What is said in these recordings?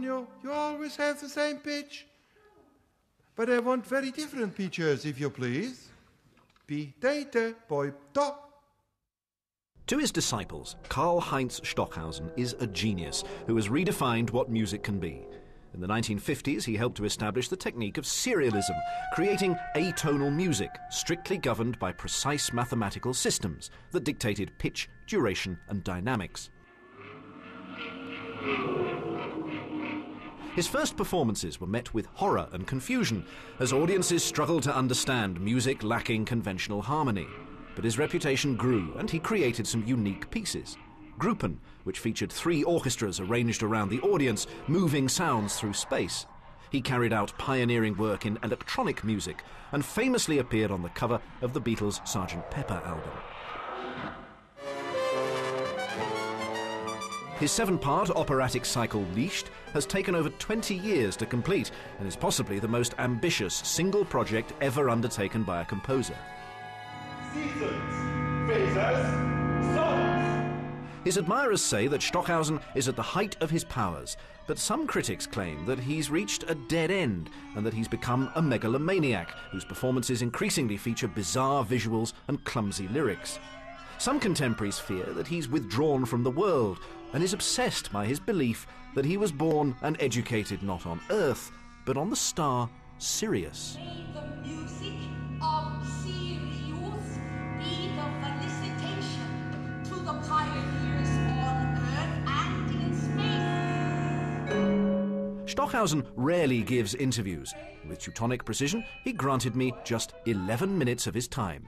Antonio, you always have the same pitch. But I want very different pitches, if you please. Pi, te, te, poi, to. To his disciples, Karl-Heinz Stockhausen is a genius who has redefined what music can be. In the 1950s, he helped to establish the technique of serialism, creating atonal music, strictly governed by precise mathematical systems that dictated pitch, duration, and dynamics. His first performances were met with horror and confusion, as audiences struggled to understand music lacking conventional harmony. But his reputation grew, and he created some unique pieces. Gruppen, which featured 3 orchestras arranged around the audience, moving sounds through space. He carried out pioneering work in electronic music, and famously appeared on the cover of the Beatles' Sgt. Pepper album. His 7-part operatic cycle Liszt has taken over 20 years to complete, and is possibly the most ambitious single project ever undertaken by a composer. Seasons, phases, songs. His admirers say that Stockhausen is at the height of his powers, but some critics claim that he's reached a dead end and that he's become a megalomaniac whose performances increasingly feature bizarre visuals and clumsy lyrics. Some contemporaries fear that he's withdrawn from the world and is obsessed by his belief that he was born and educated not on Earth, but on the star Sirius. May the music of Sirius be the felicitation to the pioneers on Earth and in space. Stockhausen rarely gives interviews. With Teutonic precision, he granted me just 11 minutes of his time.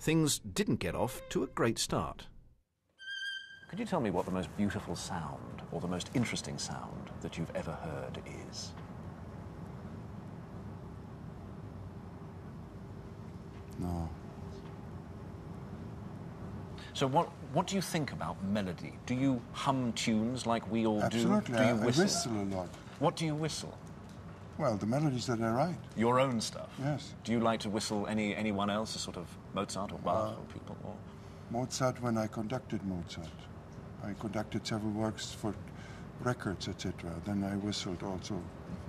Things didn't get off to a great start. Could you tell me what the most beautiful sound, or the most interesting sound, that you've ever heard is? No. So what do you think about melody? Do you hum tunes like we all Absolutely. do? Do you I whistle a lot. What do you whistle? Well, the melodies that I write. Your own stuff? Yes. Do you like to whistle anyone else, a sort of Mozart or Bach or people? Or? Mozart, when I conducted Mozart. I conducted several works for records, etc. Then I whistled also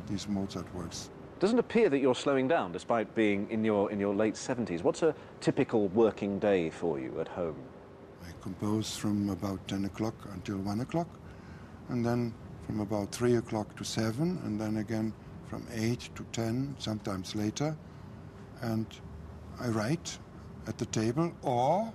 these Mozart works. Doesn't appear that you're slowing down, despite being in your late 70s. What's a typical working day for you at home? I compose from about 10 o'clock until 1 o'clock, and then from about 3 o'clock to 7, and then again from 8 to 10, sometimes later. And I write at the table, or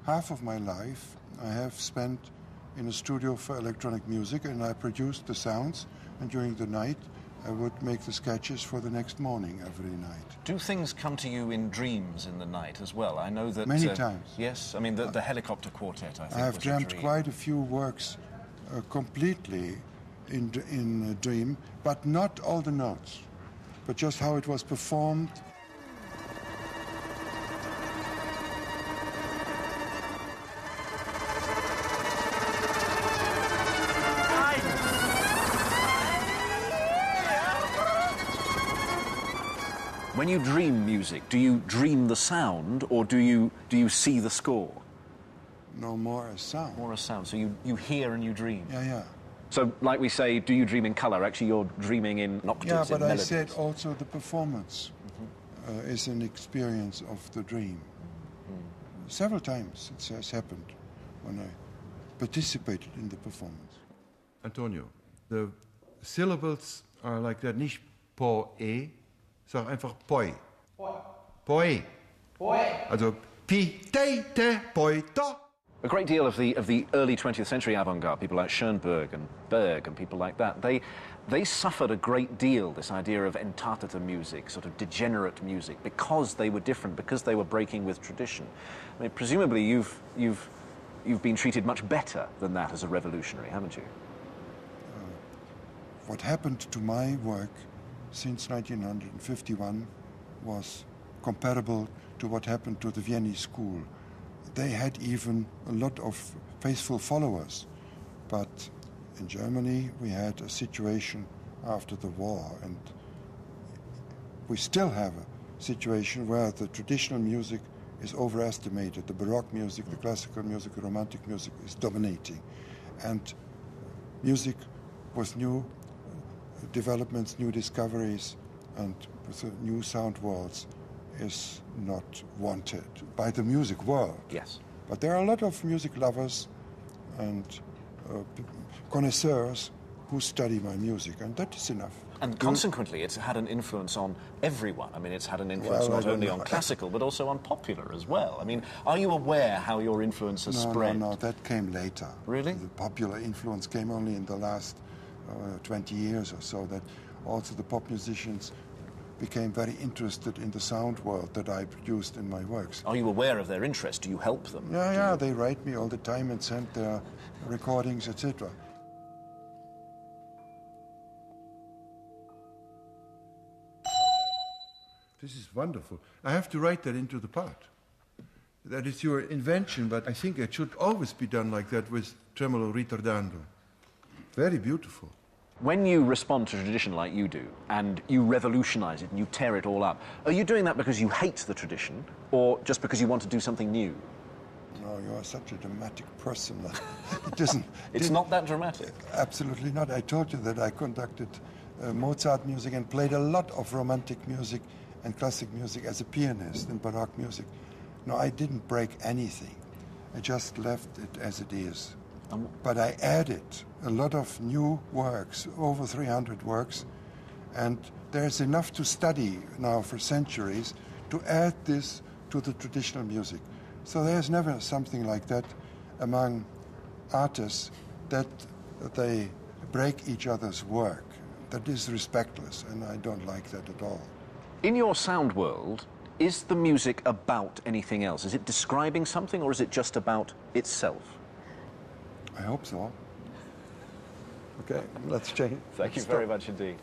half of my life I have spent in a studio for electronic music, and I produced the sounds, and during the night I would make the sketches for the next morning every night. Do things come to you in dreams in the night as well? I know that... Many times. Yes? I mean, the Helicopter Quartet, I think, I have was dreamt a dream. quite a few works completely in a dream, but not all the notes, but just how it was performed. When you dream music, do you dream the sound, or do you see the score? No, more a sound. More a sound. So you hear and you dream. Yeah. So, like we say, do you dream in colour? Actually, you're dreaming in octaves, Yeah, but in I melodies. said also the performance is an experience of the dream. Several times it has happened when I participated in the performance. Antonio, the syllables are like that, nicht po-e, sag einfach poi. Poi. Also pi, te, te, poi, to. A great deal of the early 20th century avant-garde, people like Schoenberg and Berg and people like that, they suffered a great deal, this idea of entartete music, sort of degenerate music, because they were different, because they were breaking with tradition. I mean, presumably you've been treated much better than that as a revolutionary, haven't you? What happened to my work since 1951 was comparable to what happened to the Viennese school. They had even a lot of faithful followers, but in Germany we had a situation after the war, and we still have a situation where the traditional music is overestimated. The Baroque music, the classical music, the Romantic music is dominating, and music with new developments, new discoveries, and with the new sound worlds is not wanted by the music world. Yes. But there are a lot of music lovers and connoisseurs who study my music, and that is enough. And consequently, it's had an influence on everyone. I mean, it's had an influence not only on classical, but also on popular as well. I mean, are you aware how your influence has spread? No, that came later. Really? The popular influence came only in the last 20 years or so, that also the pop musicians became very interested in the sound world that I produced in my works. Are you aware of their interest? Do you help them? Yeah, they write me all the time and send their recordings, etc. This is wonderful. I have to write that into the part. That is your invention, but I think it should always be done like that with tremolo ritardando. Very beautiful. When you respond to tradition like you do, and you revolutionize it and you tear it all up, are you doing that because you hate the tradition, or just because you want to do something new? No, you are such a dramatic person. It isn't. It's not that dramatic. Absolutely not. I told you that I conducted Mozart music and played a lot of romantic music and classic music as a pianist and Baroque music. No, I didn't break anything. I just left it as it is. But I added a lot of new works, over 300 works, and there's enough to study now for centuries to add this to the traditional music. So there's never something like that among artists that they break each other's work. That is respectless, and I don't like that at all. In your sound world, is the music about anything else? Is it describing something, or is it just about itself? I hope so. Okay, let's change. Thank you very much indeed.